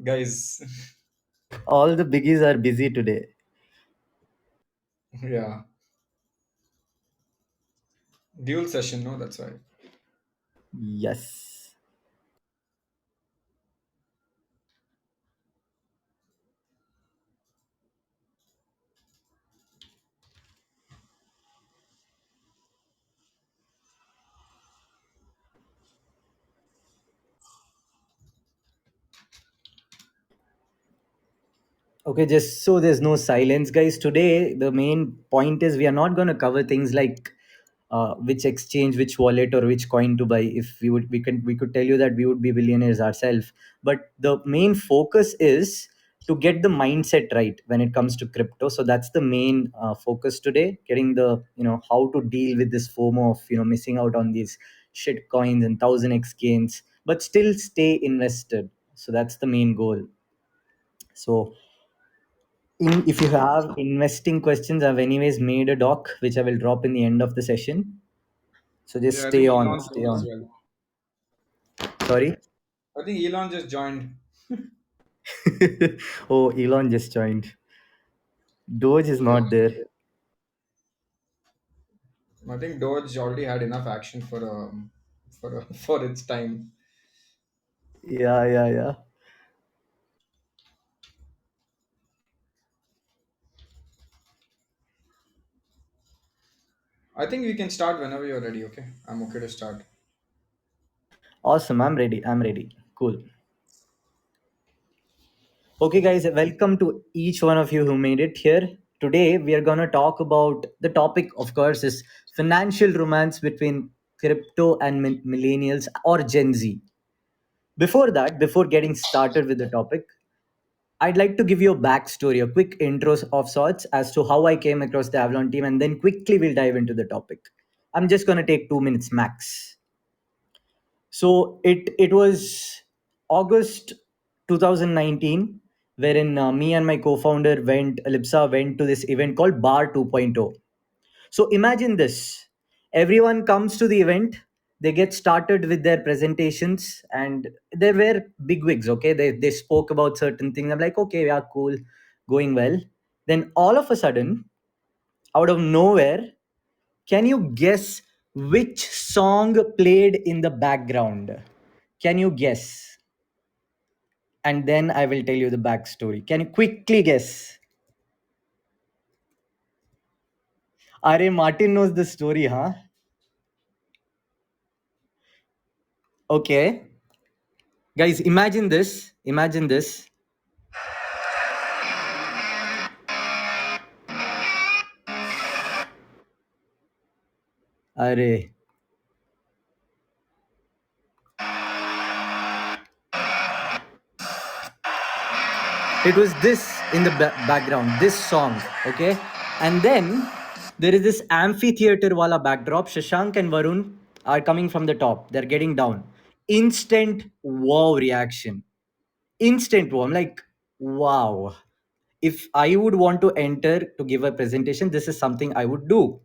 Guys, All the biggies are busy today. yeah, dual session, no, that's why. Yes. Okay, just so there's no silence, guys. Today, the main point is we are not going to cover things like which exchange, which wallet, or which coin to buy. If we could tell you that we would be billionaires ourselves. But the main focus is to get the mindset right when it comes to crypto. So that's the main focus today. Getting the how to deal with this FOMO of missing out on these shit coins and 1000x gains, but still stay invested. So that's the main goal. So if you have investing questions, I've anyways made a doc which I will drop in the end of the session. So just Yeah, I think stay on, Elon stay joined as on. well. Sorry. I think Elon just joined. Oh, Elon just joined. Doge is Yeah, not there. I think Doge already had enough action for its time. Yeah, yeah, yeah. I think we can start whenever you're ready. Okay, I'm okay to start. Awesome. I'm ready. I'm ready. Cool. Okay, guys, welcome to each one of you who made it here. Today, we are going to talk about the topic, of course, is financial romance between crypto and millennials or Gen Z. Before that, before getting started with the topic, I'd like to give you a backstory, a quick intro of sorts as to how I came across the Avalon team, and then quickly we'll dive into the topic. I'm just going to take 2 minutes max. So it was August 2019, wherein me and my co-founder Lipsa went to this event called Bar 2.0. So imagine this: everyone comes to the event, they get started with their presentations, and there were bigwigs. Okay, they spoke about certain things. I'm like, okay, yeah, cool, going well. Then all of a sudden, out of nowhere, can you guess which song played in the background? Can you guess? And then I will tell you the backstory. Can you quickly guess? Are Martin knows the story, huh? Okay. Guys, imagine this. Imagine this. Are it was this in the background, this song, okay? And then there is this amphitheater wala backdrop. Shashank and Varun are coming from the top, they're getting down. Instant wow reaction. Instant wow. I'm like, wow, if I would want to enter to give a presentation, this is something I would do.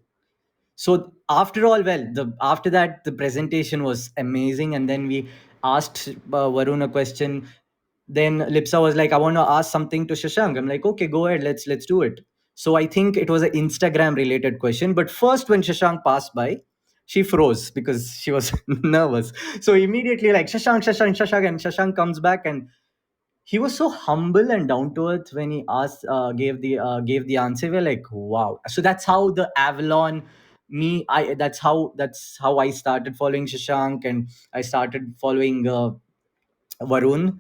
So after all, well, the after that the presentation was amazing, and then we asked Varun a question. Then Lipsa was like, I want to ask something to Shashank. I'm like, okay, go ahead, let's do it. So I think it was an Instagram related question, but first when Shashank passed by, she froze because she was nervous. So immediately, like, Shashank, and Shashank comes back, and he was so humble and down to earth when he asked gave the answer. We're like, wow. So that's how the Avalon, me I that's how I started following Shashank, and I started following Varun.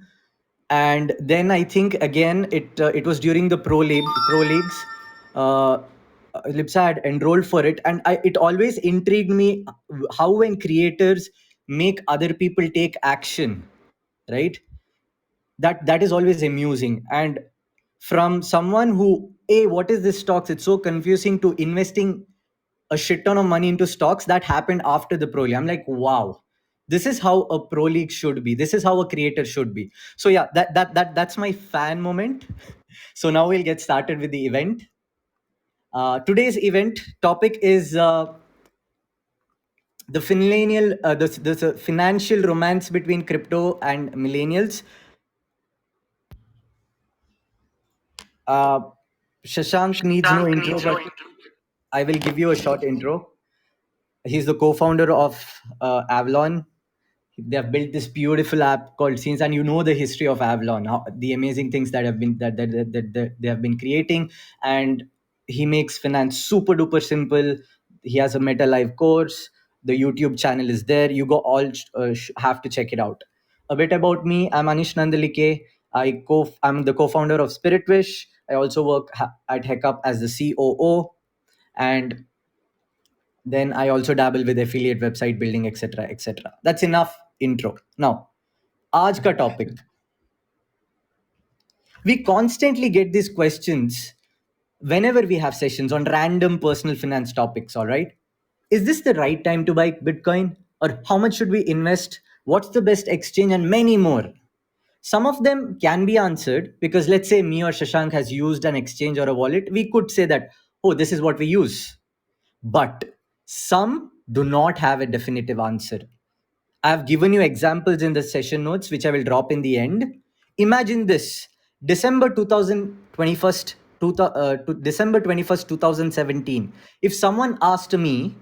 And then I think again it was during the pro leagues. uh, Lipsa had enrolled for it, and it always intrigued me how when creators make other people take action, right? That is always amusing. And from someone who, hey, what is this stocks, it's so confusing, to investing a shit ton of money into stocks, that happened after the pro league. I'm like, wow, this is how a pro league should be, this is how a creator should be. So yeah, that's my fan moment. So now we'll get started with the event. Today's event topic is the financial romance between crypto and millennials. Uh, Shashank needs no intro, but I will give you a short intro. He's the co-founder of Avalon. They have built this beautiful app called Scenes, and you know the history of Avalon, how, the amazing things that have been that they have been creating. And he makes finance super duper simple. He has a Meta Live course. The YouTube channel is there. You go all have to check it out. A bit about me: I'm Anish Nandalike. I'm the co-founder of Spiritwish. I also work at Heckup as the COO, and then I also dabble with affiliate website building, etc., etc. That's enough intro. Now, आज का topic. We constantly get these questions whenever we have sessions on random personal finance topics. All right, is this the right time to buy Bitcoin, or how much should we invest? What's the best exchange, and many more. Some of them can be answered because, let's say, me or Shashank has used an exchange or a wallet. We could say that, oh, this is what we use. But some do not have a definitive answer. I've given you examples in the session notes, which I will drop in the end. Imagine this: December 2021, to December 21st, 2017. If someone asked me,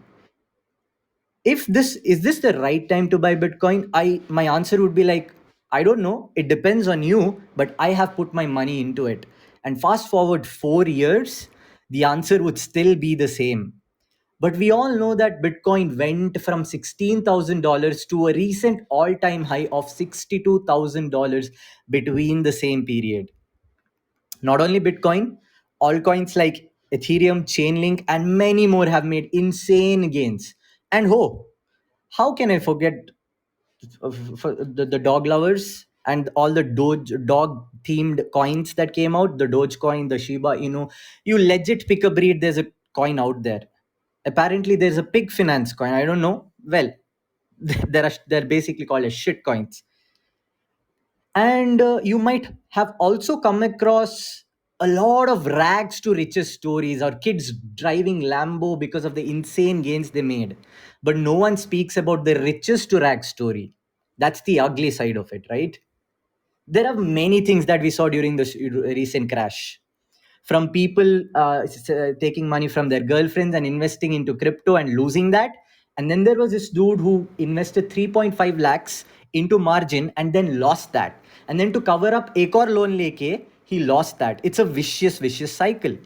if this is this the right time to buy Bitcoin, my answer would be like, I don't know. It depends on you, but I have put my money into it. And fast forward 4 years, the answer would still be the same. But we all know that Bitcoin went from $16,000 to a recent all time high of $62,000 between the same period. Not only Bitcoin, altcoins like Ethereum, Chainlink, and many more have made insane gains. And how can I forget for the dog lovers and all the dog themed coins that came out, the Dogecoin, the Shiba Inu. You legit pick a breed, there's a coin out there. Apparently there's a pig finance coin, I don't know. Well, they're basically called as shit coins. And you might have also come across a lot of rags to riches stories, or kids driving Lambo because of the insane gains they made. But no one speaks about the riches to rags story. That's the ugly side of it, right? There are many things that we saw during the recent crash, from people taking money from their girlfriends and investing into crypto and losing that. And then there was this dude who invested 3.5 lakhs into margin and then lost that. And then to cover up ek aur loan leke, he lost that. It's a vicious cycle.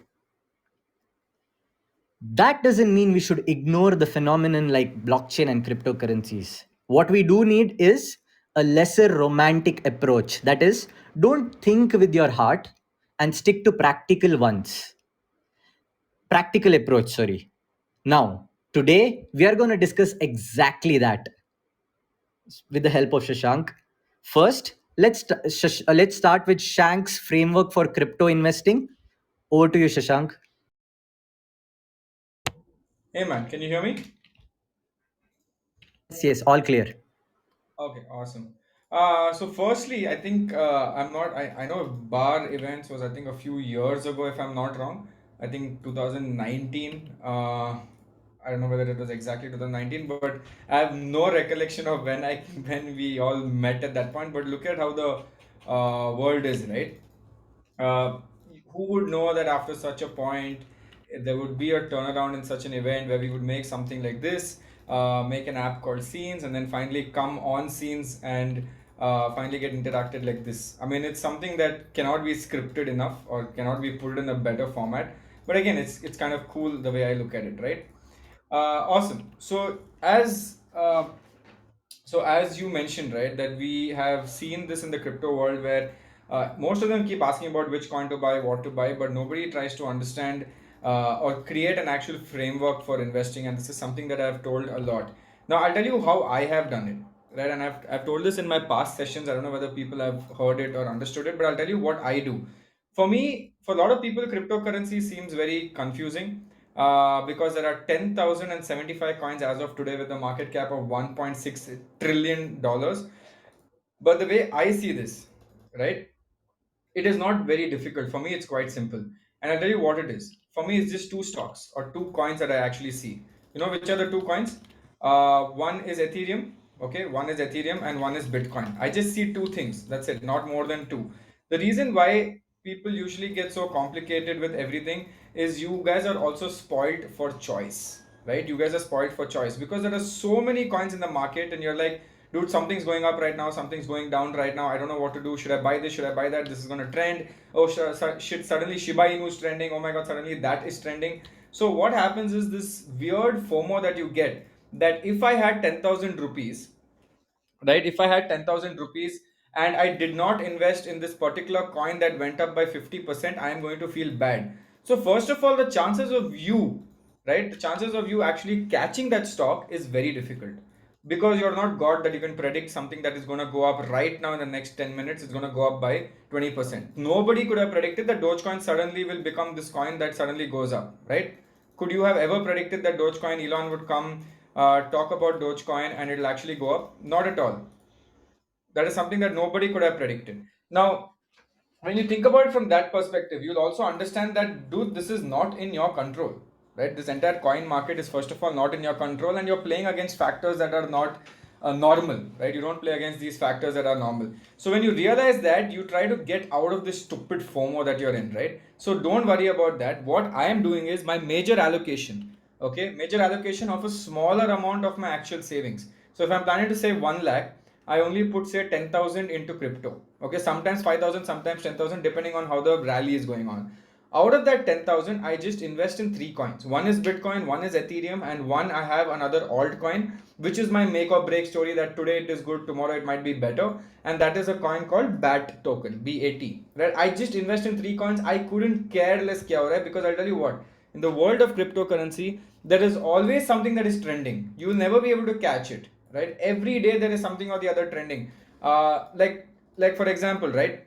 That doesn't mean we should ignore the phenomenon like blockchain and cryptocurrencies. What we do need is a lesser romantic approach. That is, don't think with your heart and stick to practical approach, sorry. Now, today we are going to discuss exactly that with the help of Shashank. First, let's start with Shank's framework for crypto investing. Over to you, Shashank. Hey man, can you hear me? Yes, all clear. Okay, awesome. So firstly, I think I'm not. I know bar events was I think a few years ago, if I'm not wrong. I think 2019. I don't know whether it was exactly 2019, but I have no recollection of when I when we all met at that point. But look at how the world is, right? uh, who would know that after such a point there would be a turnaround in such an event where we would make something like this, make an app called Scenes, and then finally come on Scenes and finally get interacted like this. I mean, it's something that cannot be scripted enough or cannot be put in a better format. But again, it's kind of cool the way I look at it, right? Awesome. So as you mentioned, right, that we have seen this in the crypto world where most of them keep asking about which coin to buy, what to buy, but nobody tries to understand or create an actual framework for investing. And this is something that I've told a lot. Now I'll tell you how I have done it, right? And I've told this in my past sessions. I don't know whether people have heard it or understood it, but I'll tell you what I do. For me, for a lot of people, cryptocurrency seems very confusing because there are 10,075 coins as of today with a market cap of $1.6 trillion. But the way I see this, right, it is not very difficult. For me, it's quite simple. And I'll tell you what it is. For me, it's just two stocks or two coins that I actually see. You know which are the two coins? One is Ethereum, okay, one is Ethereum and one is Bitcoin. I just see two things. That's it, not more than two. The reason why people usually get so complicated with everything is you guys are also spoiled for choice, right? You guys are spoiled for choice because there are so many coins in the market, and you're like, dude, something's going up right now, something's going down right now. I don't know what to do. Should I buy this? Should I buy that? This is gonna trend. Oh shit! Suddenly Shiba Inu is trending. Oh my god! Suddenly that is trending. So what happens is this weird FOMO that you get, that if I had 10,000 rupees, right, if I had 10,000 rupees and I did not invest in this particular coin that went up by 50%, I am going to feel bad. So first of all, the chances of you, right, the chances of you actually catching that stock is very difficult, because you're not god that you can predict something that is going to go up right now in the next 10 minutes. It's going to go up by 20%. Nobody could have predicted that Dogecoin suddenly will become this coin that suddenly goes up, right? Could you have ever predicted that Dogecoin, Elon would come, talk about Dogecoin and it'll actually go up? Not at all. That is something that nobody could have predicted. Now, when you think about it from that perspective, you'll also understand that, dude, this is not in your control, right? This entire coin market is, first of all, not in your control, and you're playing against factors that are not normal, right? You don't play against these factors that are normal. So when you realize that, you try to get out of this stupid FOMO that you're in, right? So don't worry about that. What I am doing is my major allocation, okay, major allocation of a smaller amount of my actual savings. So if I'm planning to save 1 lakh, I only put say 10,000 into crypto. Okay, sometimes 5,000, sometimes 10,000, depending on how the rally is going on. Out of that 10,000, I just invest in 3 coins. One is Bitcoin, one is Ethereum, and one I have another altcoin, which is my make or break story, that today it is good, tomorrow it might be better. And that is a coin called BAT token, BAT. Right? I just invest in 3 coins. I couldn't care less kya ho raha hai, because I'll tell you what, in the world of cryptocurrency, there is always something that is trending. You will never be able to catch it, right? Every day there is something or the other trending. Like for example, right?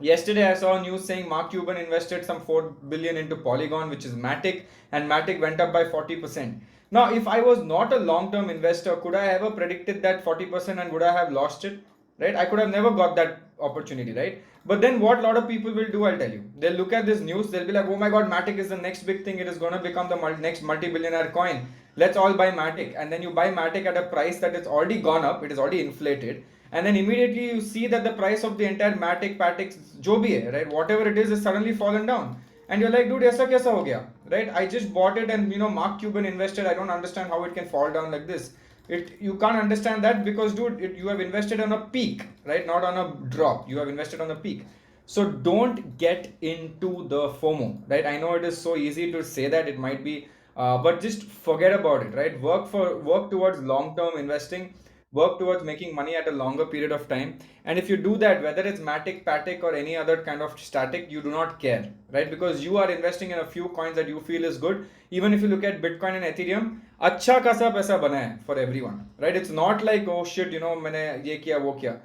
Yesterday, I saw news saying Mark Cuban invested some 4 billion into Polygon, which is Matic, and Matic went up by 40%. Now, if I was not a long-term investor, could I ever predicted that 40% and would I have lost it? Right? I could have never got that opportunity, right? But then what a lot of people will do, I'll tell you. They'll look at this news, they'll be like, oh my god, Matic is the next big thing. It is going to become the next multi-billionaire coin. Let's all buy Matic. And then you buy Matic at a price that it's already gone up, it is already inflated, and then immediately you see that the price of the entire Matic, Patic, jo bhi hai, right, whatever it is suddenly fallen down, and you're like, dude, aisa kaisa ho gaya, right? I just bought it, and Mark Cuban invested. I don't understand how it can fall down like this. You can't understand that because, dude, you have invested on a peak, right? Not on a drop. You have invested on a peak. So don't get into the FOMO, right? I know it is so easy to say that, it might be, but just forget about it, right? Work towards long term investing, work towards making money at a longer period of time. And if you do that, whether it's Matic, Patic, or any other kind of static, you do not care, right? Because you are investing in a few coins that you feel is good. Even if you look at Bitcoin and Ethereum, अच्छा खासा पैसा बना है for everyone, right? It's not like, oh shit, मैंने ये किया वो किया.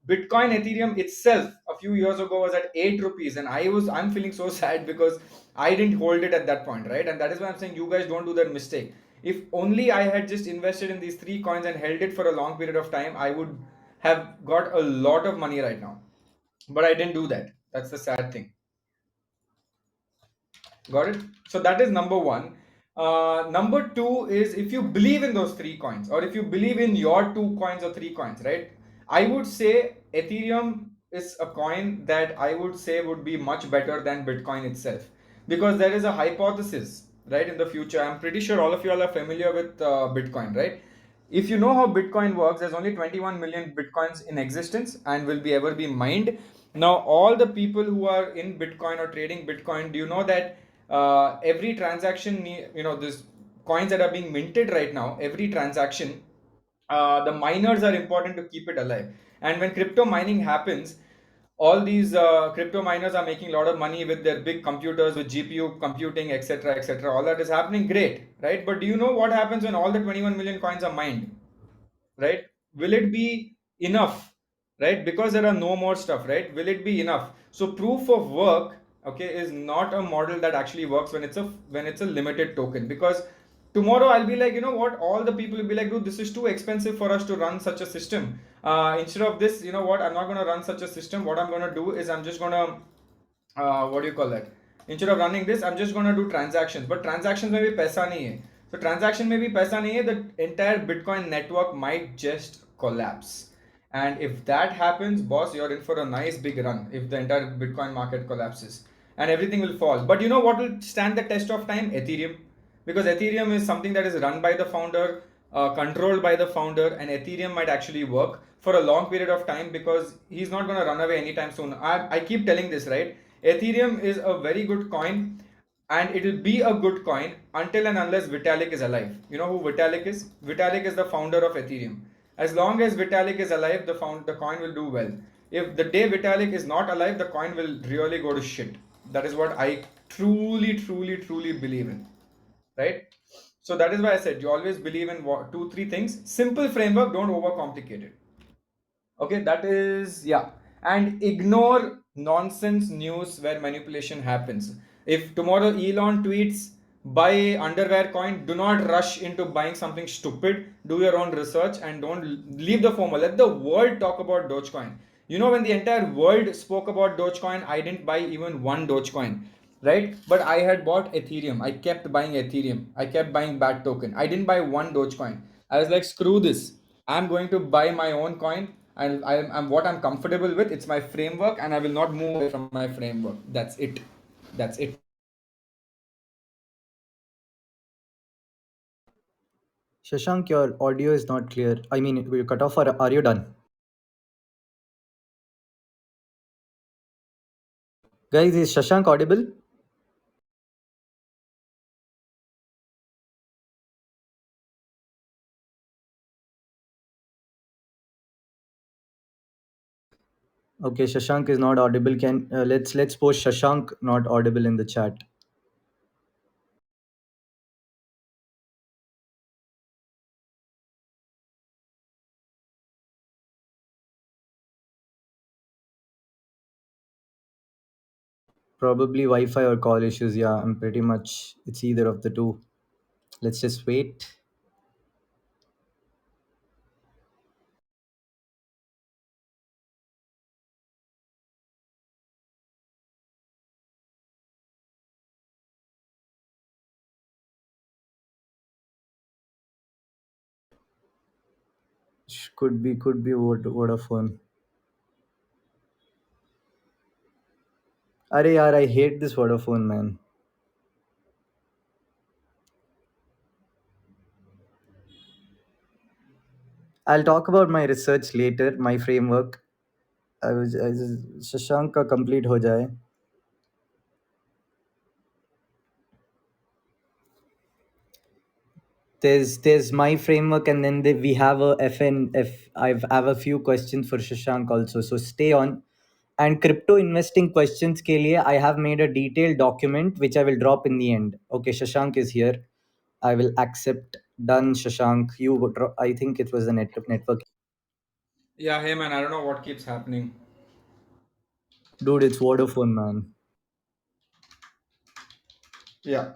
Bitcoin, Ethereum itself a few years ago was at 8 rupees, and I'm feeling so sad because I didn't hold it at that point, right? And that is why I'm saying you guys don't do that mistake. If only I had just invested in these 3 coins and held it for a long period of time, I would have got a lot of money right now. But I didn't do that. That's the sad thing. Got it? So that is number one. Number two is, if you believe in those 3 coins, or if you believe in your 2 coins or 3 coins, right? I would say Ethereum is a coin that I would say would be much better than Bitcoin itself, because there is a hypothesis, right? In the future, I'm pretty sure all of you all are familiar with Bitcoin, right? If you know how Bitcoin works, there's only 21 million Bitcoins in existence and will be ever be mined. Now, all the people who are in Bitcoin or trading Bitcoin, do you know that every transaction, this coins that are being minted right now, every transaction, the miners are important to keep it alive. And when crypto mining happens, all these crypto miners are making a lot of money with their big computers, with GPU computing, etc., etc. All that is happening, great, right? But do you know what happens when all the 21 million coins are mined? Right? Will it be enough? Right? Because there are no more stuff, right? Will it be enough? So proof of work, okay, is not a model that actually works when it's a limited token. Because tomorrow I'll be like, you know what, all the people will be like, dude, this is too expensive for us to run such a system. Instead of this, you know what, I'm not going to run such a system. What I'm going to do is I'm just going to, what do you call that, instead of running this, I'm just going to do transactions. But transactions में भी पैसा नहीं है. So transaction में भी पैसा नहीं है, the entire Bitcoin network might just collapse. And if that happens, boss, you're in for a nice big run if the entire Bitcoin market collapses and everything will fall. But you know what will stand the test of time? Ethereum. Because Ethereum is something that is run by the founder, controlled by the founder, and Ethereum might actually work for a long period of time because he's not going to run away anytime soon. I keep telling this, right? Ethereum is a very good coin and it will be a good coin until and unless Vitalik is alive. You know who Vitalik is? Vitalik is the founder of Ethereum. As long as Vitalik is alive, the coin will do well. If the day Vitalik is not alive, the coin will really go to shit. That is what I truly believe in, right? So that is why I said you always believe in two, three things. Simple framework, don't overcomplicate it. Okay, that is, yeah. And ignore nonsense news where manipulation happens. If tomorrow Elon tweets buy underwear coin, do not rush into buying something stupid. Do your own research and don't leave the FOMO. Let the world talk about Dogecoin. You know, when the entire world spoke about Dogecoin, I didn't buy even one Dogecoin, right? But I had bought Ethereum. I kept buying Ethereum. I kept buying BAT token. I didn't buy one Dogecoin. I was like, screw this. I'm going to buy my own coin, and I'm what I'm comfortable with. It's my framework, and I will not move away from my framework. That's it. That's it. Shashank, your audio is not clear. I mean, will you cut off or are you done? Guys, is Shashank audible? Okay, Shashank is not audible. Can let's post Shashank not audible in the chat. Probably Wi-Fi or call issues. Yeah, I'm pretty much it's either of the two. Let's just wait. Could be Vodafone. Arey yaar, I hate this Vodafone man. I'll talk about my research later, my framework. Shashank का complete हो जाए. There's my framework, and then we have a FNF. I have a few questions for Shashank also, so stay on. And crypto investing questions ke liye, I have made a detailed document which I will drop in the end. Okay, Shashank is here. I will accept. Done, Shashank. I think it was the network. Yeah, hey man, I don't know what keeps happening. Dude, it's Vodafone, man. Yeah,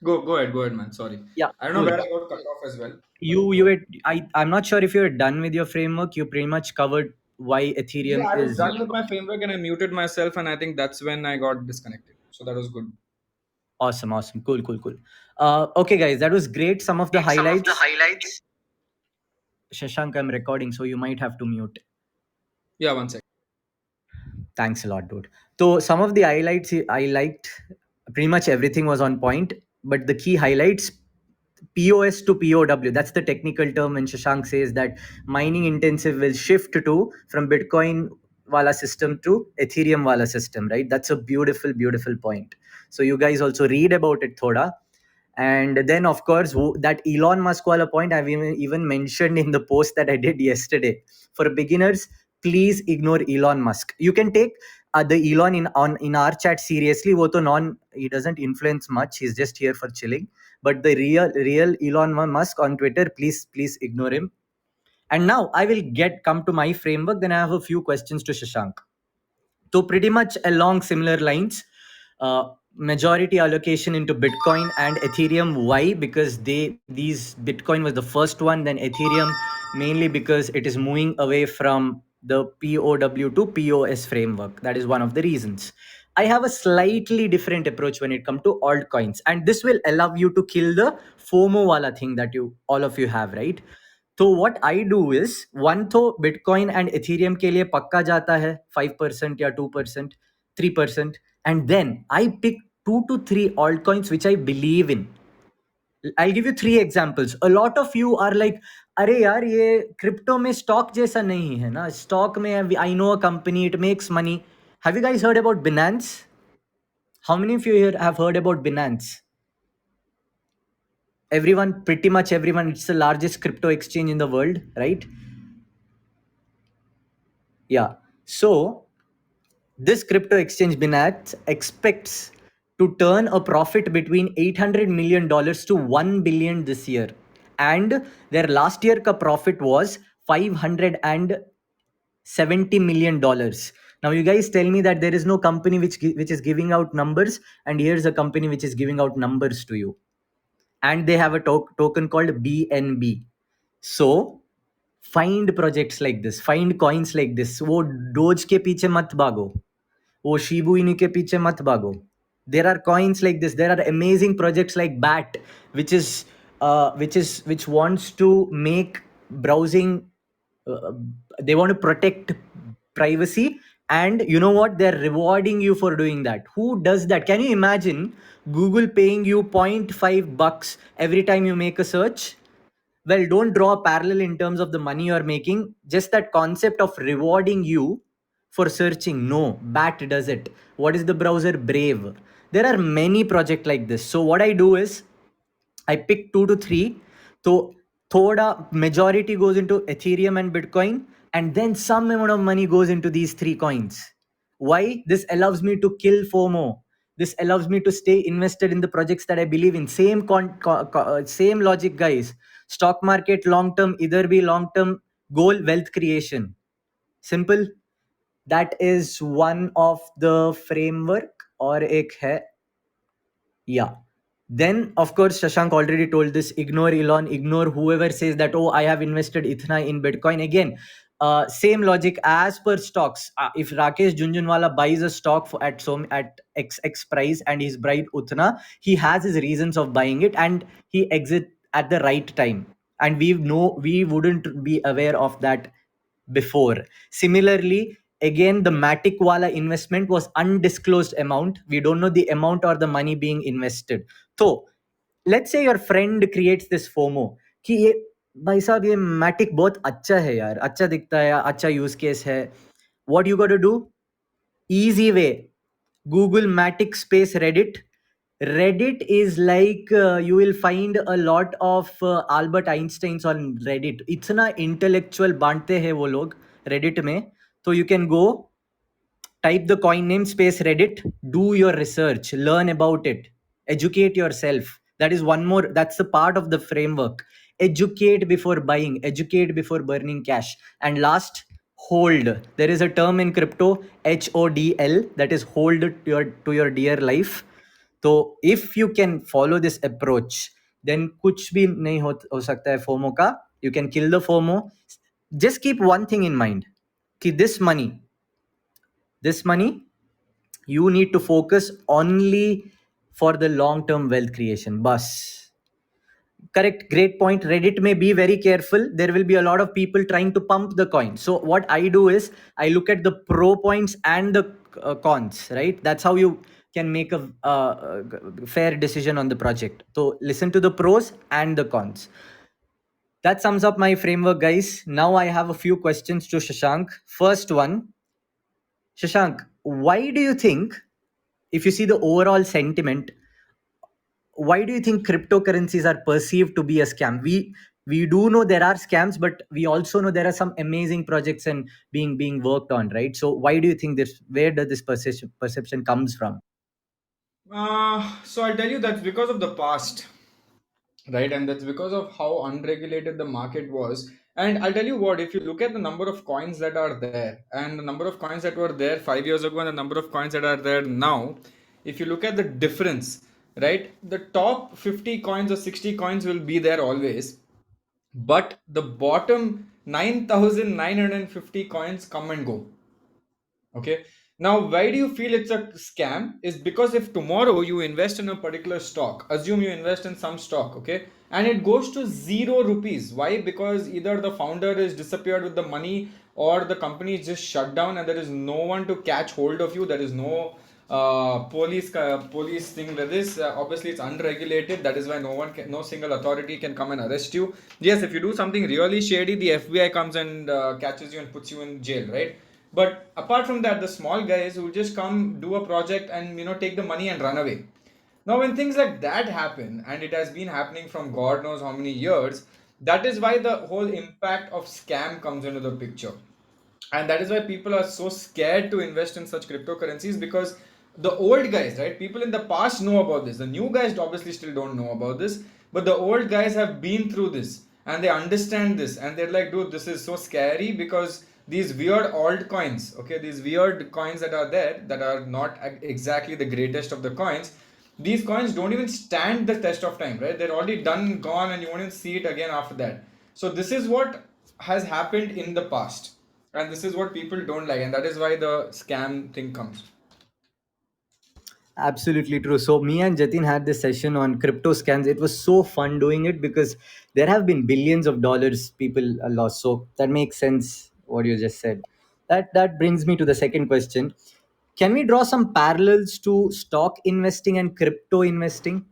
go ahead, man. Sorry, Yeah, I don't know cool. where I got cut off as well. But You were I'm not sure if you're done with your framework. You pretty much covered why yeah, Ethereum I was is done with my framework and I muted myself, and I think that's when I got disconnected. So that was good. awesome, awesome, cool. Okay, guys, that was great. Some of the Some of the highlights. highlights. Shashank, I'm recording, so you might have to mute. Yeah, one second. Thanks a lot, dude. So some of the highlights I liked, pretty much everything was on point, but the key highlights, POS to POW, that's the technical term when Shashank says that mining intensive will shift to from Bitcoin wala system to Ethereum wala system, right? That's a beautiful point. So you guys also read about it thoda. And then, of course, that Elon Musk wala point I've even mentioned in the post that I did yesterday. For beginners, please ignore Elon Musk. You can take the Elon in our chat seriously. Wo to non he doesn't influence much. He's just here for chilling. But the real Elon Musk on Twitter, please ignore him. And now I will come to my framework. Then I have a few questions to Shashank. So pretty much along similar lines, majority allocation into Bitcoin and Ethereum. Why? Because these Bitcoin was the first one, then Ethereum mainly because it is moving away from the POW to POS framework. That is one of the reasons. I have a slightly different approach when it comes to altcoins, and this will allow you to kill the FOMO wala thing that you all of you have, right? तो what I do is, one तो Bitcoin and Ethereum के लिए पक्का जाता है 5% या 2%, 3%, and then I pick 2 to 3 altcoins which I believe in. I'll give you 3 examples. A lot of you are like, अरे यार ये क्रिप्टो में स्टॉक जैसा नहीं है ना, स्टॉक में I know a company, it makes money. Have you guys heard about Binance? How many of you here have heard about Binance? Everyone, pretty much everyone. It's the largest crypto exchange in the world, right? Yeah. So this crypto exchange Binance expects to turn a profit between $800 million to $1 billion this year, and their last year ka profit was $570 million. Now you guys tell me that there is no company which is giving out numbers, and here's a company which is giving out numbers to you, and they have a token called BNB. So find projects like this, find coins like this. वो dose के पीछे मत भागो, वो शिबू इनी के पीछे मत भागो. There are coins like this. There are amazing projects like BAT, which wants to make browsing. Uh, they want to protect privacy, and you know what? They're rewarding you for doing that. Who does that? Can you imagine Google paying you 0.5 bucks every time you make a search? Well, don't draw a parallel in terms of the money you're making, just that concept of rewarding you for searching. No, BAT does it. What is the browser? Brave. There are many projects like this. So what I do is I pick 2 to 3. So thoda majority goes into Ethereum and Bitcoin, and then some amount of money goes into these three coins. Why? This allows me to kill FOMO. This allows me to stay invested in the projects that I believe in. Same logic, guys. Stock market long term, either be long term goal, wealth creation. Simple. That is one of the framework. Or ek hai. Yeah. Then, of course, Shashank already told this, ignore Elon, ignore whoever says that, oh, I have invested Ithna in Bitcoin. Again, same logic as per stocks. If Rakesh Junjunwala buys a stock at X price and he's bright Uthna, he has his reasons of buying it and he exit at the right time. And we wouldn't be aware of that before. Similarly, again, the Matic Wala investment was undisclosed amount. We don't know the amount or the money being invested. So let's say your friend creates this FOMO कि ये भाई साहब ये मैटिक बहुत अच्छा है यार, अच्छा दिखता है, अच्छा यूज केस है. What you got to do? Easy way. Google Matic space Reddit. Reddit is like you will find a lot of Albert Einsteins on Reddit. इतना intellectual बांटते हैं वो लोग Reddit में. So you can go, type the coin name space Reddit, do your research, learn about it, educate yourself. That is one more, that's the part of the framework. Educate before buying, educate before burning cash. And last, hold. There is a term in crypto, HODL, that is hold to your dear life. So if you can follow this approach, then कुछ भी नहीं हो सकता है FOMO का. You can kill the FOMO. Just keep one thing in mind, कि this money you need to focus only for the long term wealth creation. Bus. Correct, great point. Reddit may be very careful. There will be a lot of people trying to pump the coin. So what I do is I look at the pro points and the cons, right? That's how you can make a fair decision on the project. So listen to the pros and the cons. That sums up my framework, guys. Now I have a few questions to Shashank. First one, Shashank, why do you think, if you see the overall sentiment, why do you think cryptocurrencies are perceived to be a scam? We do know there are scams, but we also know there are some amazing projects and being worked on, right? So why do you think this? Where does this perception comes from? So I'll tell you that's because of the past, right? And that's because of how unregulated the market was. And I'll tell you what, if you look at the number of coins that are there and the number of coins that were there 5 years ago and the number of coins that are there now, if you look at the difference, right, the top 50 coins or 60 coins will be there always, but the bottom 9,950 coins come and go. Okay. Now, why do you feel it's a scam? Is because if tomorrow you invest in a particular stock, assume you invest in some stock, okay, and it goes to 0 rupees. Why? Because either the founder is disappeared with the money, or the company is just shut down, and there is no one to catch hold of you. There is no police thing with this. Obviously, it's unregulated. That is why no single authority can come and arrest you. Yes, if you do something really shady, the FBI comes and catches you and puts you in jail, right? But apart from that, the small guys who just come do a project and take the money and run away. Now, when things like that happen, and it has been happening from God knows how many years, that is why the whole impact of scam comes into the picture. And that is why people are so scared to invest in such cryptocurrencies, because the old guys, right, people in the past know about this. The new guys obviously still don't know about this, but the old guys have been through this and they understand this, and they're like, dude, this is so scary, because these weird altcoins, okay, these weird coins that are there, that are not exactly the greatest of the coins, these coins don't even stand the test of time, right? They're already done, gone, and you won't even see it again after that. So this is what has happened in the past, and this is what people don't like, and that is why the scam thing comes. Absolutely true. So me and Jatin had this session on crypto scams. It was so fun doing it because there have been billions of dollars people lost. So that makes sense what you just said. That brings me to the second question. Can we draw some parallels to stock investing and crypto investing?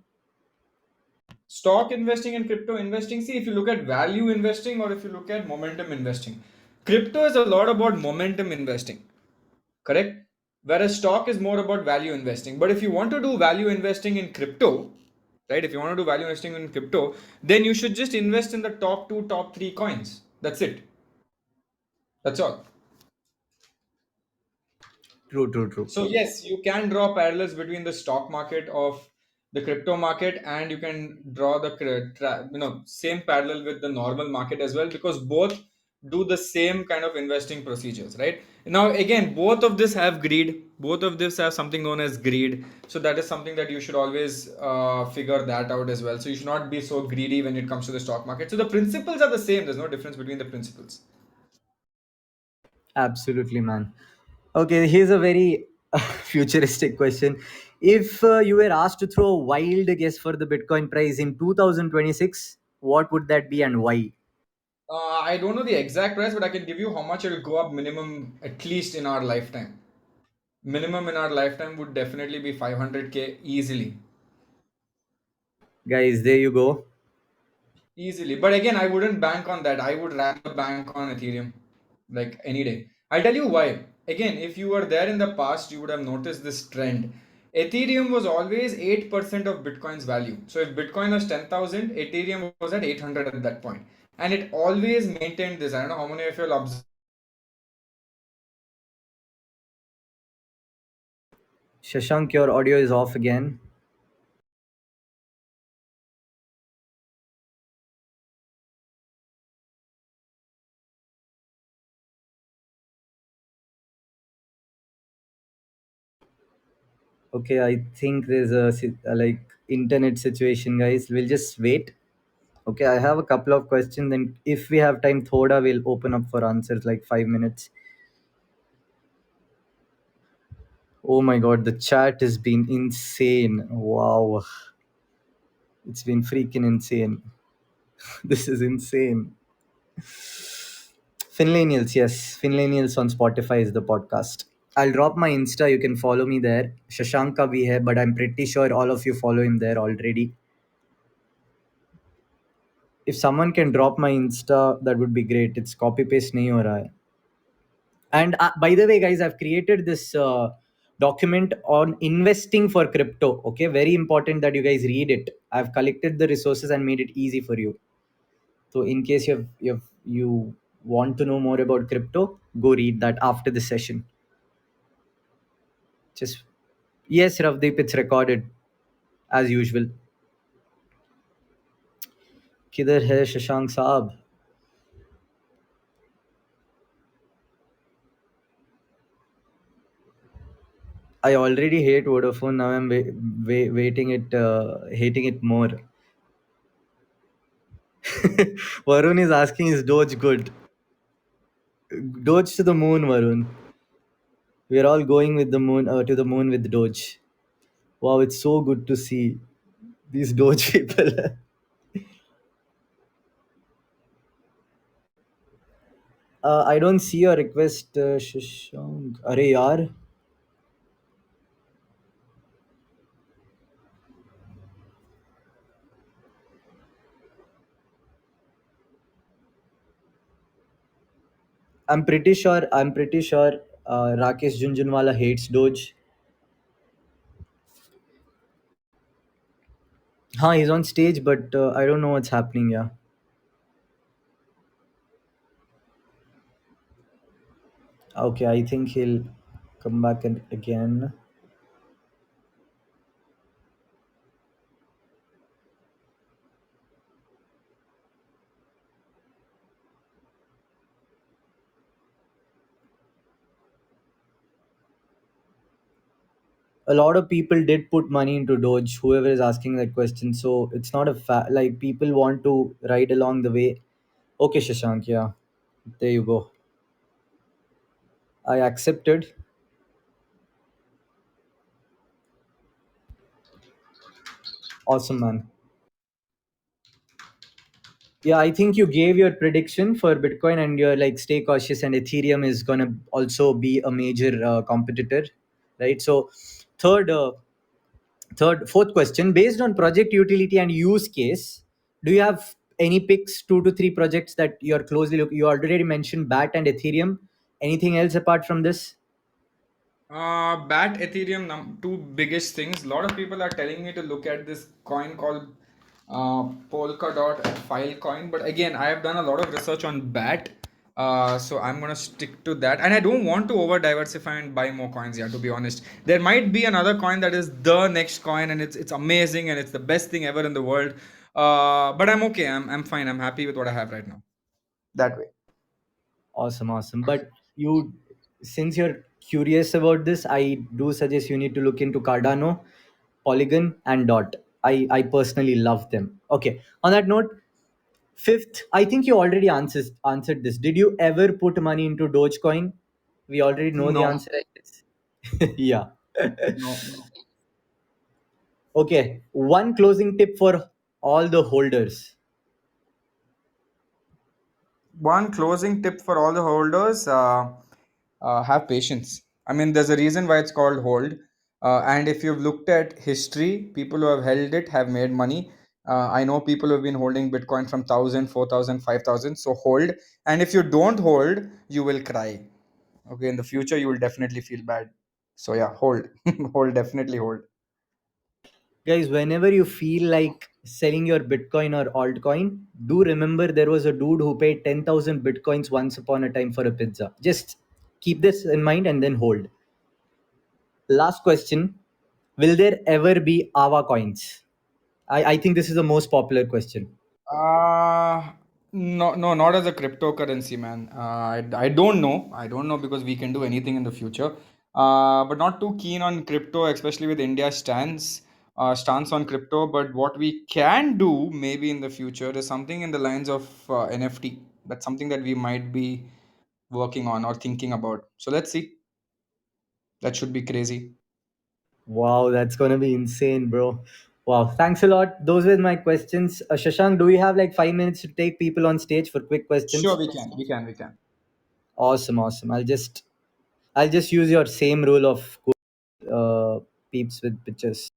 Stock investing and crypto investing, see, if you look at value investing or if you look at momentum investing, crypto is a lot about momentum investing, correct? Whereas stock is more about value investing. But if you want to do value investing in crypto, right, if you want to do value investing in crypto, then you should just invest in the top two, top three coins. That's it. That's all. True, true, true. So yes, you can draw parallels between the stock market of the crypto market, and you can draw the same parallel with the normal market as well, because both do the same kind of investing procedures, right? Now again, both of this have greed. Both of this have something known as greed. So that is something that you should always figure that out as well. So you should not be so greedy when it comes to the stock market. So the principles are the same. There's no difference between the principles. Absolutely, man. Okay, here's a very futuristic question. If you were asked to throw a wild guess for the Bitcoin price in 2026, what would that be and why? I don't know the exact price, but I can give you how much it will go up minimum, at least in our lifetime. Minimum in our lifetime would definitely be 500K easily. Guys, there you go. Easily. But again, I wouldn't bank on that. I would rather bank on Ethereum, like any day. I'll tell you why. Again, if you were there in the past, you would have noticed this trend. Ethereum was always 8% of Bitcoin's value. So if Bitcoin was 10,000, Ethereum was at 800 at that point. And it always maintained this. I don't know how many of you will observe. Shashank, your audio is off again. Okay, I think there's a like internet situation, guys. We'll just wait. Okay, I have a couple of questions, and if we have time, Thoda will open up for answers like 5 minutes. Oh my god, the chat has been insane. Wow, it's been freaking insane. This is insane. Finlanials, yes, Finlanials on Spotify is the podcast. I'll drop my Insta. You can follow me there. Shashanka bhi hai, but I'm pretty sure all of you follow him there already. If someone can drop my Insta, that would be great. It's copy paste nahi ho raha hai. And by the way, guys, I've created this document on investing for crypto. Okay, very important that you guys read it. I've collected the resources and made it easy for you. So in case you want to know more about crypto, go read that after the session. Just yes, Ravdeep, it's recorded as usual. किधर है शशांक साहब? I already hate Vodafone. Now I'm waiting it, hating it more. Varun is asking, is Doge good? Doge to the moon, Varun. We're all going with the moon to the moon with Doge. Wow, it's so good to see these Doge people. I don't see your request, Shashank. Arey yaar. I'm pretty sure Rakesh Junjunwala hates Doge. Huh, he's on stage, but I don't know what's happening. Yeah. Okay, I think he'll come back again. A lot of people did put money into Doge, whoever is asking that question. So it's not like people want to ride along the way. Okay, Shashank, yeah. There you go. I accepted. Awesome, man. Yeah, I think you gave your prediction for Bitcoin and you're like, stay cautious, and Ethereum is going to also be a major competitor, right? So, third, uh, fourth question, based on project utility and use case, do you have any picks, 2 to 3 projects that you're closely looking? You already mentioned BAT and Ethereum. Anything else apart from this? BAT, Ethereum, two biggest things. A lot of people are telling me to look at this coin called Polkadot and Filecoin. But again, I have done a lot of research on BAT. So I'm gonna stick to that. And I don't want to over diversify and buy more coins, yeah, to be honest. There might be another coin that is the next coin and it's amazing and it's the best thing ever in the world. But I'm okay. I'm fine. I'm happy with what I have right now. That way. Awesome, awesome. But you, since you're curious about this, I do suggest you need to look into Cardano, Polygon, and Dot. I personally love them. Okay. On that note, fifth, I think you already answered this. Did you ever put money into Dogecoin? We already know the No, answer, I guess. Yeah. no, no. Okay. One closing tip for all the holders. One closing tip for all the holders, have patience. I mean, there's a reason why it's called hold. And if you've looked at history, people who have held it have made money. I know people who have been holding Bitcoin from 1,000, 4,000, 5,000. So hold. And if you don't hold, you will cry. Okay, in the future, you will definitely feel bad. So yeah, hold. Hold, definitely hold. Guys, whenever you feel like selling your Bitcoin or altcoin, do remember there was a dude who paid 10,000 Bitcoins once upon a time for a pizza. Just keep this in mind and then hold. Last question. Will there ever be AVA coins? I think this is the most popular question. Uh, no, no, not as a cryptocurrency, man. I don't know. I don't know because we can do anything in the future. But not too keen on crypto, especially with India's stance on crypto. But what we can do maybe in the future is something in the lines of NFT. That's something that we might be working on or thinking about. So let's see. That should be crazy. Wow, that's gonna be insane, bro. Wow, thanks a lot. Those were my questions. Shashank, do we have like 5 minutes to take people on stage for quick Sure, questions? we can. We can. We can. Awesome, awesome. I'll just use your same rule of peeps with pictures.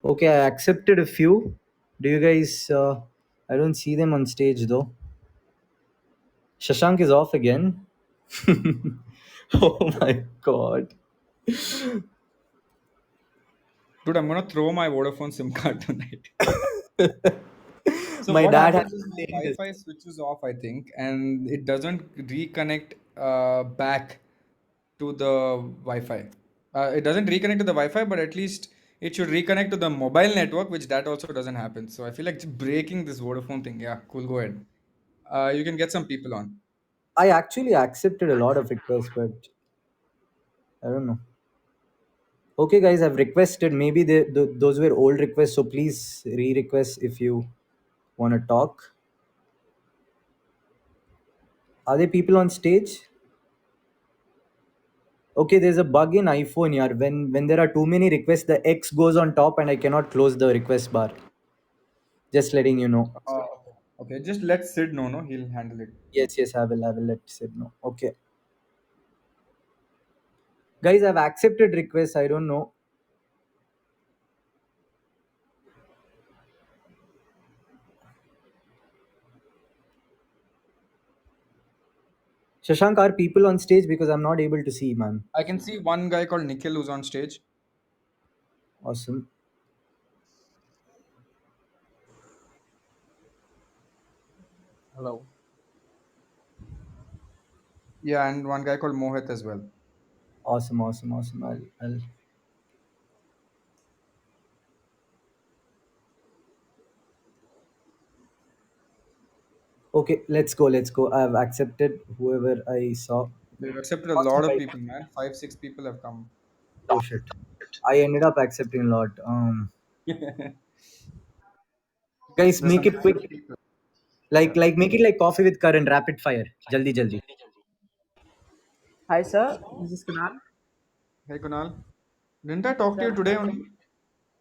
Okay, I accepted a few. Do you guys? I don't see them on stage though. Shashank is off again. Oh my god. Dude, I'm gonna throw my Vodafone SIM card tonight. So My what dad has happens is my been saying this. Wi-Fi switches off, I think, and it doesn't reconnect back to the Wi-Fi. It doesn't reconnect to the Wi-Fi, but at least it should reconnect to the mobile network, which that also doesn't happen. So I feel like just breaking this Vodafone thing. Yeah, cool. Go ahead. You can get some people on. I actually accepted a lot of requests, but I don't know. Okay, guys, I've requested. Maybe those were old requests, so please re-request if you want to talk. Are there people on stage? Okay, there's a bug in iPhone here. When there are too many requests, the X goes on top, and I cannot close the request bar. Just letting you know. Okay. Okay, just let Sid know. No, he'll handle it. Yes, yes, I will. I will let Sid know. Okay, guys, I've accepted requests. I don't know. Shashank, are people on stage because I'm not able to see, man. I can see one guy called Nikhil who's on stage. Awesome. Hello. Yeah, and one guy called Mohit as well. Awesome, awesome, awesome. I'll Okay, let's go. Let's go. I've accepted whoever I saw. They've accepted a Awesome, lot of guys. people, man. Five, six people have come. Oh shit. I ended up accepting a lot. There's Guys, make some it quick. people. Like Yeah. like make it like coffee with current, rapid fire. Jaldi jaldi. Hi, sir. This is Kunal. Hey, Kunal. Didn't I talk to you Sir, today only?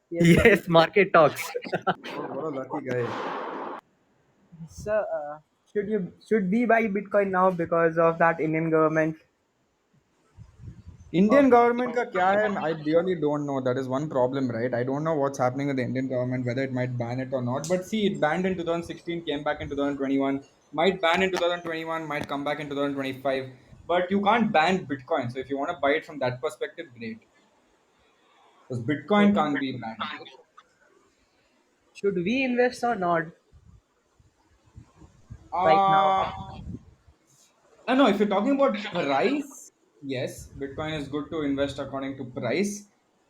yes, sir. Yes, market talks. Oh, what a lucky guy. Sir, should we buy Bitcoin now because of that Indian government? Indian government का क्या है? I really don't know. That is one problem, right? I don't know what's happening with the Indian government, whether it might ban it or not. But see, it banned in 2016, came back in 2021, might ban in 2021, might come back in 2025. But you can't ban Bitcoin. So if you want to buy it from that perspective, great. Because Bitcoin Okay. can't be banned, right? Should we invest or not right now? Uh, I know if you're talking about price, yes, Bitcoin is good to invest according to price.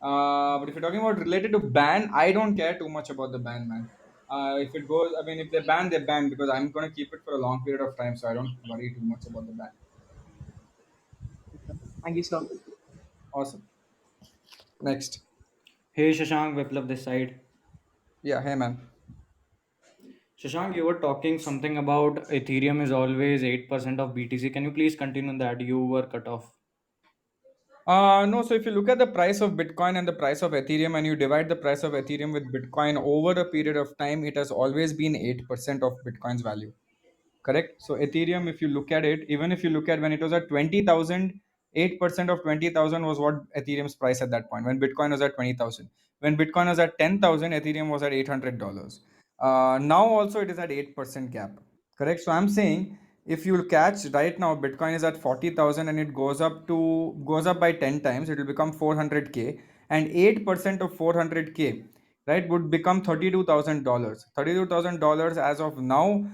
But if you're talking about related to ban, I don't care too much about the ban, man. If it goes, I mean, if they ban because I'm gonna keep it for a long period of time, so I don't worry too much about the ban. Thank you, sir. Awesome. Next, Hey Shashank, Viplav this side. yeah, hey man. Shashank, you were talking something about Ethereum is always 8% of BTC. Can you please continue that? You were cut off. No, so if you look at the price of Bitcoin and the price of Ethereum and you divide the price of Ethereum with Bitcoin over a period of time, it has always been 8% of Bitcoin's value. Correct. So Ethereum, if you look at it, even if you look at when it was at 20,000, 8% of 20,000 was what Ethereum's price at that point, when Bitcoin was at 20,000. When Bitcoin was at 10,000, Ethereum was at $800. Now also it is at 8% gap. Correct. So I'm saying if you catch right now, Bitcoin is at 40,000 and it goes up by 10 times, it will become 400K, and 8% of 400K, right, would become $32,000. $32,000 as of now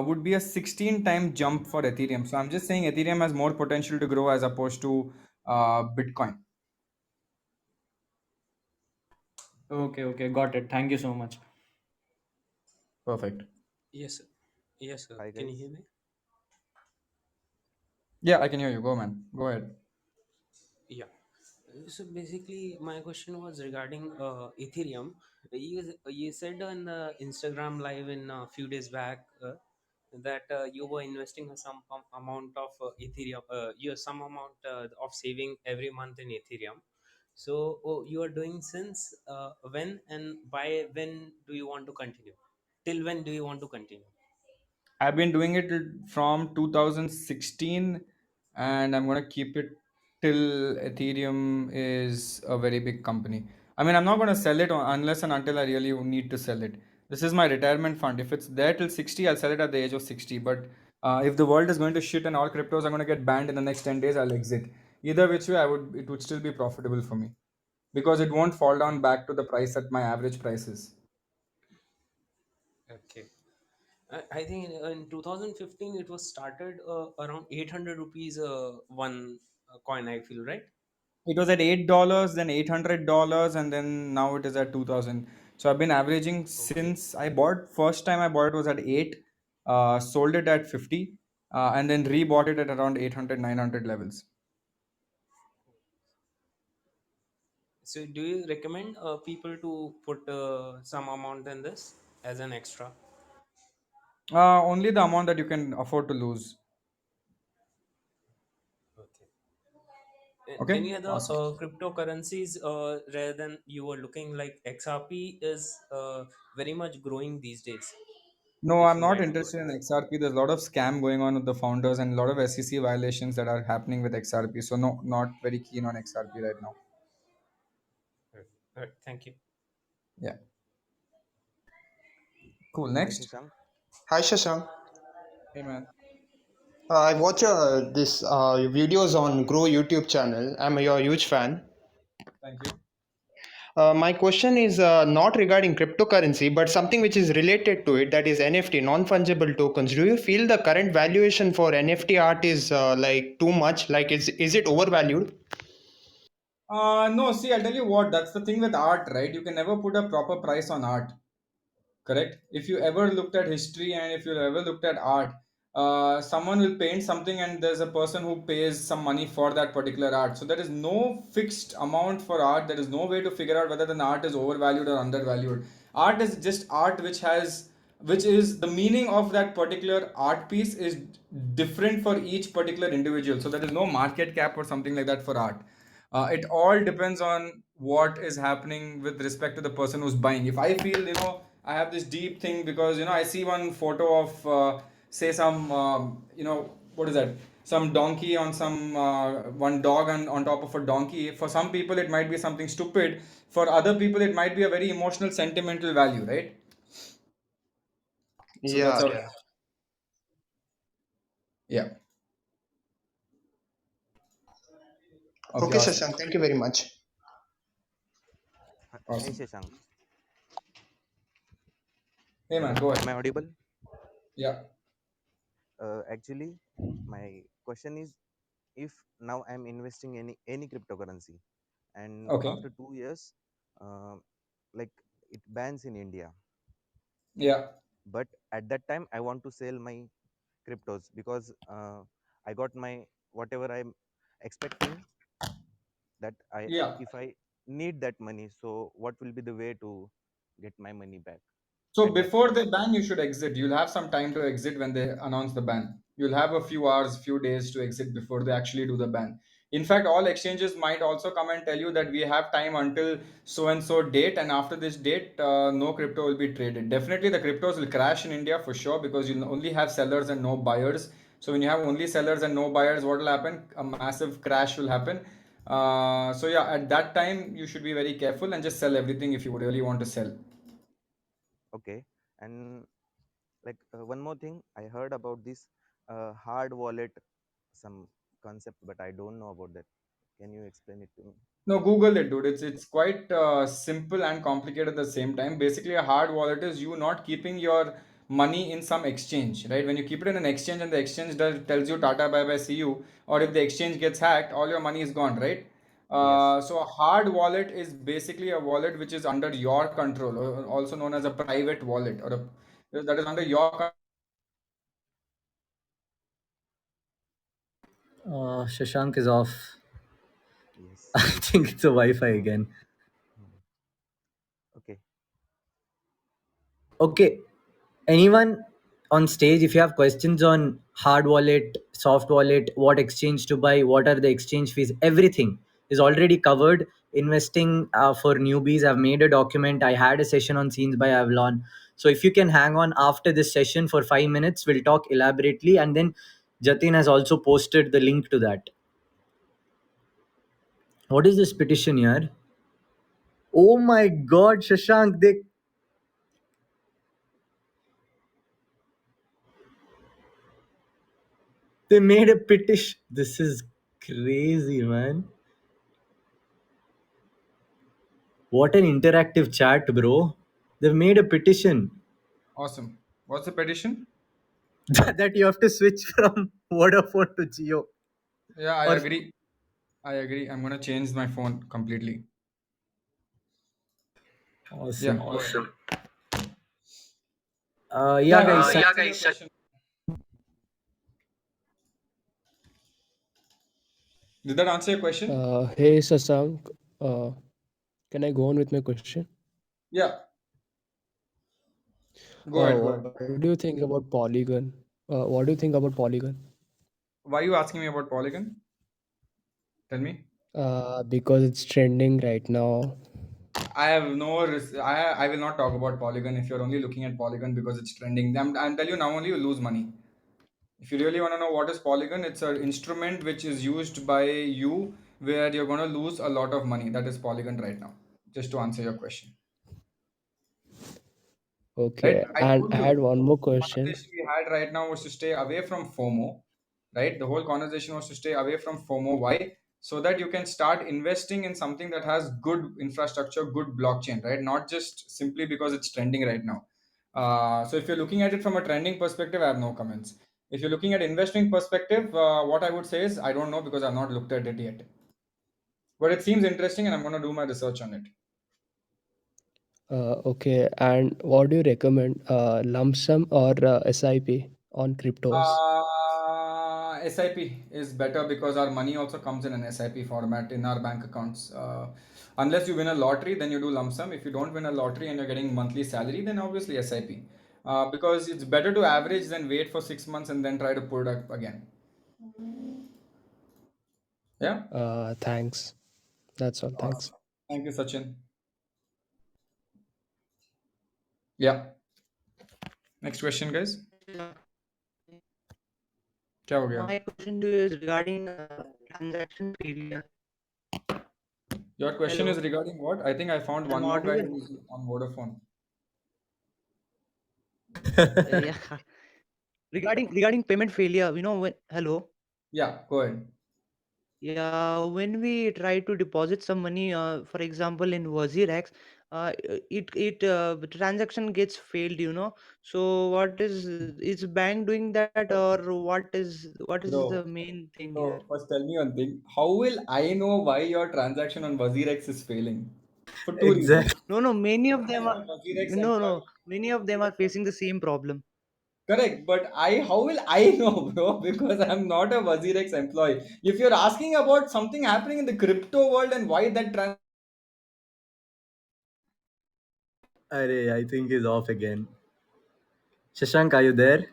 would be a 16 time jump for Ethereum. So I'm just saying Ethereum has more potential to grow as opposed to Bitcoin. Okay, okay, got it. Thank you so much. Perfect. Yes, sir. Yes, sir. Hi Can you hear guys. me? Yeah, I can hear you. Go, man. Go ahead. Yeah. So basically, my question was regarding Ethereum. You said on the Instagram live in a few days back that you were investing some amount of Ethereum, you some amount of saving every month in Ethereum. So you are doing since when and by when do you want to continue? Till when do you want to continue? I've been doing it from 2016 and I'm going to keep it till Ethereum is a very big company. I mean, I'm not going to sell it unless and until I really need to sell it. This is my retirement fund. If it's there till 60, I'll sell it at the age of 60. But if the world is going to shit and all cryptos are going to get banned in the next 10 days, I'll exit. Either which way, it would still be profitable for me because it won't fall down back to the price that my average price is. Okay. I think in 2015 it was started around 800 rupees one coin, I feel, right? It was at $8, then $800, and then now it is at 2000. So I've been averaging Okay. since I bought first time I bought it was at 8, sold it at 50, and then rebought it at around 800, 900 levels. So, do you recommend people to put some amount in this as an extra? Only the amount that you can afford to lose. Okay. Okay, Any other awesome. cryptocurrencies rather than you were looking like XRP is very much growing these days? No, If I'm you not might have interested heard. in XRP. There's a lot of scam going on with the founders and a lot of SEC violations that are happening with XRP. So no, not very keen on XRP right now. Right. Right. Thank you. Yeah, cool. Hi Next. Shashank. Hi Shashank. Hey man, I watch this videos on Grow YouTube channel. I'm your huge fan. thank you. My question is not regarding cryptocurrency, but something which is related to it. That is NFT, non-fungible tokens. Do you feel the current valuation for NFT art is like too much? Like, is it overvalued? No, see, I'll tell you what, that's the thing with art, right? You can never put a proper price on art, correct? If you ever looked at history and if you ever looked at art, someone will paint something and there's a person who pays some money for that particular art. So there is no fixed amount for art. There is no way to figure out whether the art is overvalued or undervalued. Art is just art which is the meaning of that particular art piece is different for each particular individual. So there is no market cap or something like that for art. It all depends on what is happening with respect to the person who's buying. If I feel, I have this deep thing because, I see one photo of, say, some, what is that? Some donkey on some, one dog on top of a donkey. For some people, it might be something stupid. For other people, it might be a very emotional, sentimental value, right? So that's Yeah, how, yeah. yeah. Okay, Okay, awesome. Shashank. Thank you very much. Hey Awesome. Shashank. Hey, man, go Am I ahead. audible? Yeah. Actually, my question is, if now I'm investing any cryptocurrency, and Okay. after 2 years, uh, like it bans in India, Yeah. but at that time I want to sell my cryptos because I got my whatever I'm expecting, that I Yeah. if I need that money, so what will be the way to get my money back So at that before time? they ban, you should exit. You'll have some time to exit when they announce the ban. You'll have a few hours, few days to exit before they actually do the ban. In fact, all exchanges might also come and tell you that we have time until so and so date, and after this date, no crypto will be traded. Definitely, the cryptos will crash in India for sure because you only have sellers and no buyers. So when you have only sellers and no buyers, what will happen? A massive crash will happen. So yeah, at that time, you should be very careful and just sell everything if you really want to sell. Okay. And like one more thing, I heard about this hard wallet, some concept, but I don't know about that. Can you explain it to me? No, Google it, dude. It's quite simple and complicated at the same time. Basically, a hard wallet is you not keeping your money in some exchange, right? When you keep it in an exchange and the exchange tells you Tata bye bye see you, or if the exchange gets hacked, all your money is gone, right? Yes. So a hard wallet is basically a wallet which is under your control, or also known as a private wallet, or that is under your Shashank is off. Yes. I think it's a Wi-Fi again. Hmm. Okay. Okay. Anyone on stage, if you have questions on hard wallet, soft wallet, what exchange to buy, what are the exchange fees, everything is already covered. Investing for newbies, I've made a document. I had a session on Scenes by Avalon. So if you can hang on after this session for 5 minutes, we'll talk elaborately. And then Jatin has also posted the link to that. What is this petition here? Oh my God, Shashank, they made a petition. This is crazy, man. What an interactive chat, bro. They've made a petition awesome. What's the petition? that you have to switch from Vodafone to Geo. Yeah, I Or agree. I agree. I'm gonna change my phone completely. Yeah, Awesome. go ahead. Yeah, Yeah, guys. guys, answer your question. Did that answer your question? Hey Sasank, uh, can I go on with my question? Yeah, go ahead, go ahead. What do you think about Polygon? What do you think about Polygon? Why are you asking me about Polygon? Tell me. Because it's trending right now. I have no. I will not talk about Polygon if you're only looking at Polygon because it's trending. I'm telling you now only you lose money. If you really want to know what is Polygon, it's an instrument which is used by you where you're going to lose a lot of money. That is Polygon right now. Just to answer your question. Right? Okay, I and told I you had one more the question. conversation we had right now was to stay away from FOMO. Right? The whole conversation was to stay away from FOMO. Why? So that you can start investing in something that has good infrastructure, good blockchain, right? Not just simply because it's trending right now. So if you're looking at it from a trending perspective, I have no comments. If you're looking at investing perspective, what I would say is I don't know because I've not looked at it yet. But it seems interesting, and I'm going to do my research on it. Okay, and what do you recommend? Lump sum or SIP on cryptos? SIP is better because our money also comes in an SIP format in our bank accounts. Unless you win a lottery, then you do lump sum. If you don't win a lottery and you're getting monthly salary, then obviously SIP. Because it's better to average than wait for 6 months and then try to pull it up again. Yeah. Thanks. That's all. Thanks. Awesome. Thank you, Sachin. Yeah. Next question, guys. क्या हो गया? My question to you is regarding transaction failure. Your question is Hello, regarding what? I think I found I'm one more guy audible. who's on Vodafone. Yeah, regarding payment failure. When hello. Yeah, go ahead. Yeah, when we try to deposit some money, for example, in WazirX, the transaction gets failed. So what is bank doing that, or what is the Bro, main thing here? so first tell me one thing. How will I know why your transaction on WazirX is failing? For two reasons. No, no, many of them I'm are a WazirX no, no, employee. many of them are facing the same problem. Correct, but how will I know, bro? Because I'm not a WazirX employee. If you're asking about something happening in the crypto world and why that Arey, I think he's off again. Shashank, are you there?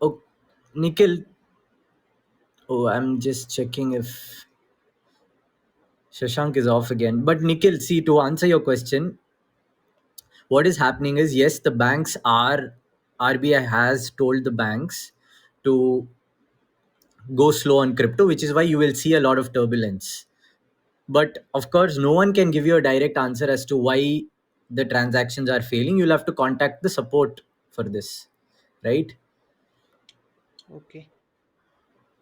Oh, Nikhil. Oh, I'm just checking if Shashank is off again. But Nikhil, see, to answer your question, what is happening is yes, the banks are RBI has told the banks to go slow on crypto, which is why you will see a lot of turbulence. But of course, no one can give you a direct answer as to why the transactions are failing. You'll have to contact the support for this, right? Okay.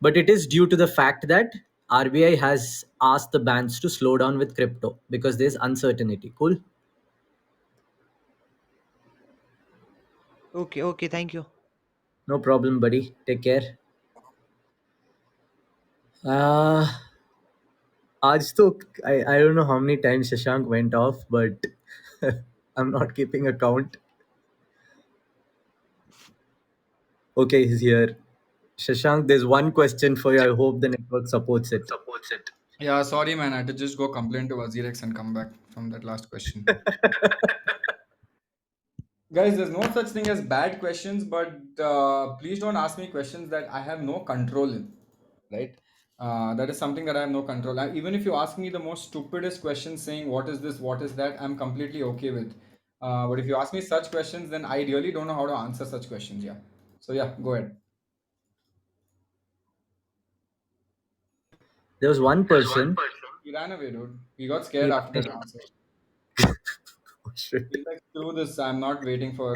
But it is due to the fact that RBI has asked the banks to slow down with crypto because there's uncertainty. Cool. Okay, okay, thank you. No problem, buddy. Take care. Uh, आज तो I don't know how many times Shashank went off, but I'm not keeping a count. Okay, he's here. Shashank, there's one question for you. I hope the network supports it. Yeah, sorry, man. I had to just go complain to WazirX and come back from that last question. Guys, there's no such thing as bad questions, but please don't ask me questions that I have no control in, right? That is something that I have no control. Even if you ask me the most stupidest questions saying, what is this, what is that, I'm completely okay with. But if you ask me such questions, then I really don't know how to answer such questions. Yeah. So, yeah, go ahead. There was one person. He ran away, dude. He got He scared after that vanished. answer. Oh, shit. He's like, screw this. I'm not waiting for.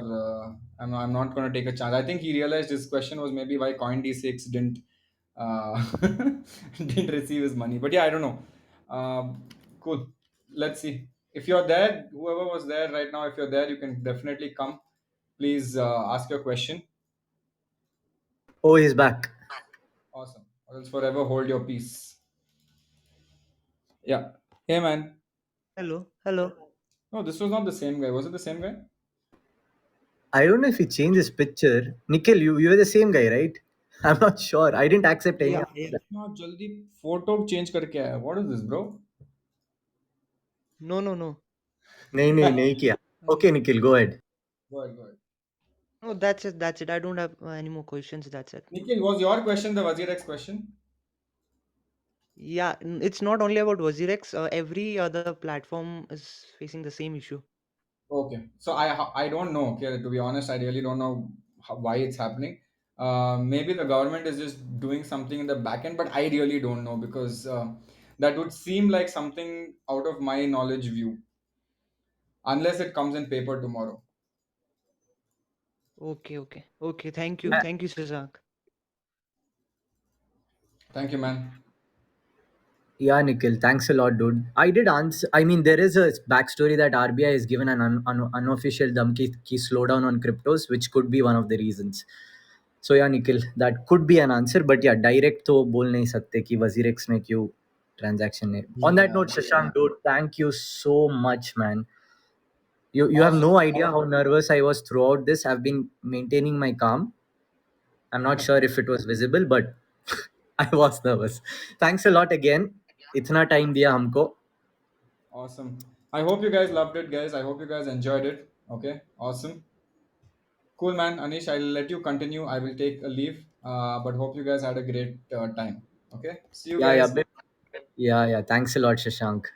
I'm not going to take a chance. I think he realized his question was maybe why CoinD6 didn't didn't receive his money. But yeah, I don't know. Cool. Let's see. If you're there, whoever was there right now, if you're there, you can definitely come. Please ask your question. Oh, he's back. Awesome. Or else forever hold your peace. Yeah. Hey, man. Hello, hello. No, this was not the same guy. Was it the same guy? I don't know if he changed his picture. Nikhil, you were the same guy, right? I'm not sure. I didn't accept any Yeah, of yeah. that. No, जल्दी photo change करके आया. What is this, bro? No, no, no. नहीं किया. Okay, Nikhil, go ahead. Go ahead, go ahead. No, that's it. That's it. I don't have any more questions. That's it. Nikhil, was your question the Wazir X question? Yeah, it's not only about WazirX. Every other platform is facing the same issue. Okay, so I don't know. Okay, to be honest, I really don't know why it's happening. Maybe the government is just doing something in the back end, but I really don't know because that would seem like something out of my knowledge view, unless it comes in paper tomorrow. Okay, okay, okay. Yeah, Thank you, Shashank. Thank you, man. yeah, Nikhil, thanks a lot, dude. I did answer. I mean, there is a backstory that RBI has given an unofficial dhamki ki slow down on cryptos, which could be one of the reasons. So yeah, Nikhil, that could be an answer. But yeah, direct तो बोल नहीं सकते कि WazirX में क्यों transaction है. On that Yeah, note, Shashank, dude, thank you so much, man. You have awesome. no idea how nervous I was throughout this. I've been maintaining my calm. I'm not sure if it was visible, but I was nervous. Thanks a lot again. इतना time दिया हमको. Awesome. I hope you guys loved it, guys. I hope you guys enjoyed it. Okay, awesome. Cool, man. Anish, I'll let you continue. I will take a leave. But hope you guys had a great time. Okay, see you Yeah, yeah, guys. yeah, yeah. Thanks a lot, Shashank.